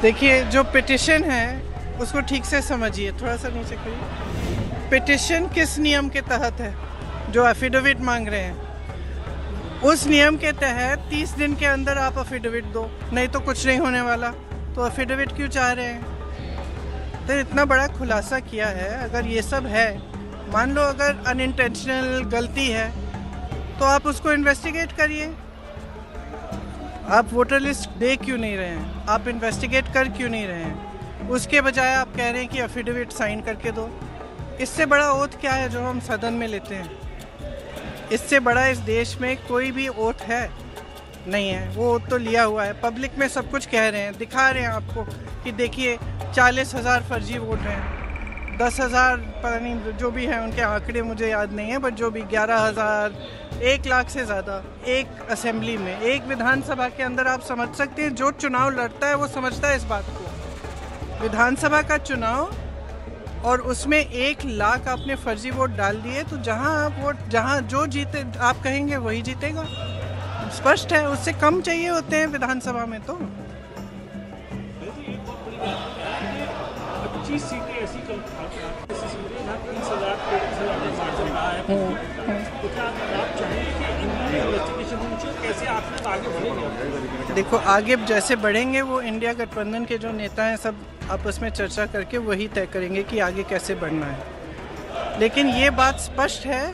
देखिए, जो पिटिशन है उसको ठीक से समझिए, थोड़ा सा नीचे करिए। पिटिशन किस नियम के तहत है? जो एफिडेविट मांग रहे हैं, उस नियम के तहत 30 दिन के अंदर आप एफिडेविट दो, नहीं तो कुछ नहीं होने वाला। तो एफिडेविट क्यों चाह रहे हैं? तो इतना बड़ा खुलासा किया है। अगर ये सब है, मान लो अगर अनइंटेंशनल गलती है, तो आप उसको इन्वेस्टिगेट करिए। आप वोटर लिस्ट दे क्यों नहीं रहे हैं? आप इन्वेस्टिगेट कर क्यों नहीं रहे हैं? उसके बजाय आप कह रहे हैं कि एफिडेविट साइन करके दो। इससे बड़ा ओथ क्या है जो हम सदन में लेते हैं? इससे बड़ा इस देश में कोई भी ओथ है नहीं है। वो ओथ तो लिया हुआ है, पब्लिक में सब कुछ कह रहे हैं, दिखा रहे हैं आपको कि देखिए 40,000 फर्जी वोट हैं, 10,000 पता नहीं जो भी हैं, उनके आंकड़े मुझे याद नहीं है, बट जो भी 11,000, 1 लाख से ज़्यादा एक असेंबली में, एक विधानसभा के अंदर। आप समझ सकते हैं, जो चुनाव लड़ता है वो समझता है इस बात को। विधानसभा का चुनाव और उसमें 1 लाख आपने फर्जी वोट डाल दिए, तो जहाँ जो जीते आप कहेंगे वही जीतेगा। स्पष्ट है, उससे कम चाहिए होते हैं विधानसभा में। तो 25 सीटें ऐसी देखो, आगे जैसे बढ़ेंगे वो इंडिया गठबंधन के जो नेता हैं सब आपस में चर्चा करके वही तय करेंगे कि आगे कैसे बढ़ना है। लेकिन ये बात स्पष्ट है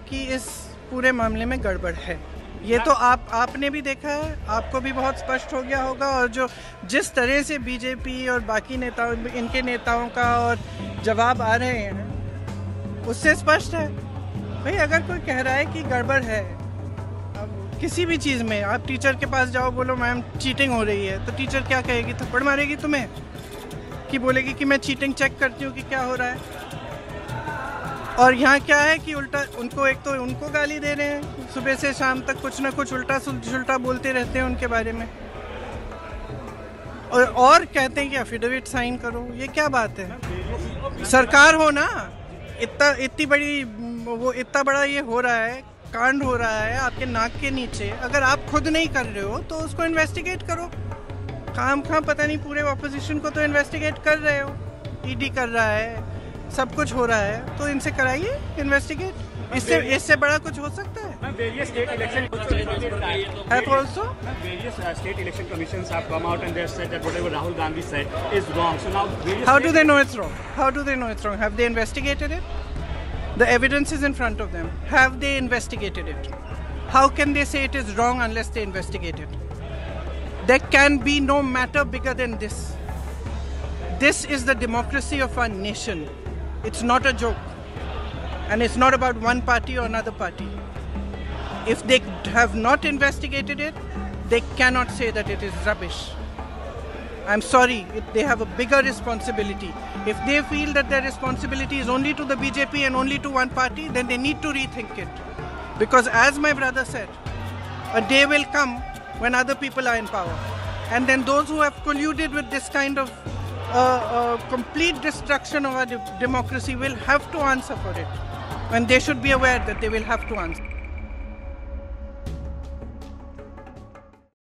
कि इस पूरे मामले में गड़बड़ है। ये तो आपने भी देखा है, आपको भी बहुत स्पष्ट हो गया होगा। और जो जिस तरह से बीजेपी और बाकी नेताओं, इनके नेताओं का और जवाब आ रहे हैं, उससे स्पष्ट है भाई। अगर कोई कह रहा है कि गड़बड़ है, अब किसी भी चीज़ में, आप टीचर के पास जाओ, बोलो मैम चीटिंग हो रही है, तो टीचर क्या कहेगी? थप्पड़ मारेगी तुम्हें, कि बोलेगी कि मैं चीटिंग चेक करती हूँ कि क्या हो रहा है। और यहाँ क्या है कि उल्टा उनको, एक तो उनको गाली दे रहे हैं, सुबह से शाम तक कुछ ना कुछ उल्टा सुल्टा बोलते रहते हैं उनके बारे में, और कहते हैं कि एफिडेविट साइन करो। ये क्या बात है? सरकार हो ना, इतनी बड़ी, वो इतना बड़ा ये हो रहा है, कांड हो रहा है आपके नाक के नीचे। अगर आप खुद नहीं कर रहे हो तो उसको इन्वेस्टिगेट करो। काम पता नहीं, पूरे ऑपोजिशन को तो इन्वेस्टिगेट कर रहे हो, ईडी कर रहा है, सब कुछ हो रहा है, तो इनसे कराइए इन्वेस्टिगेट। इससे बड़ा कुछ हो सकता है? Various state election have also various state election commissions have come out and they have said that whatever Rahul Gandhi said is wrong. So now how do they know it's wrong? How do they know it's wrong? Have they investigated it? The evidence is in front of them. Have they investigated it? How can they say it is wrong unless they investigate it? There can be no matter bigger than this. This is the democracy of our nation. It's not a joke. And it's not about one party or another party. If they have not investigated it, they cannot say that it is rubbish. I'm sorry, they have a bigger responsibility. If they feel that their responsibility is only to the BJP and only to one party, then they need to rethink it. Because as my brother said, a day will come when other people are in power. And then those who have colluded with this kind of complete destruction of our democracy will have to answer for it. And they should be aware that they will have to answer.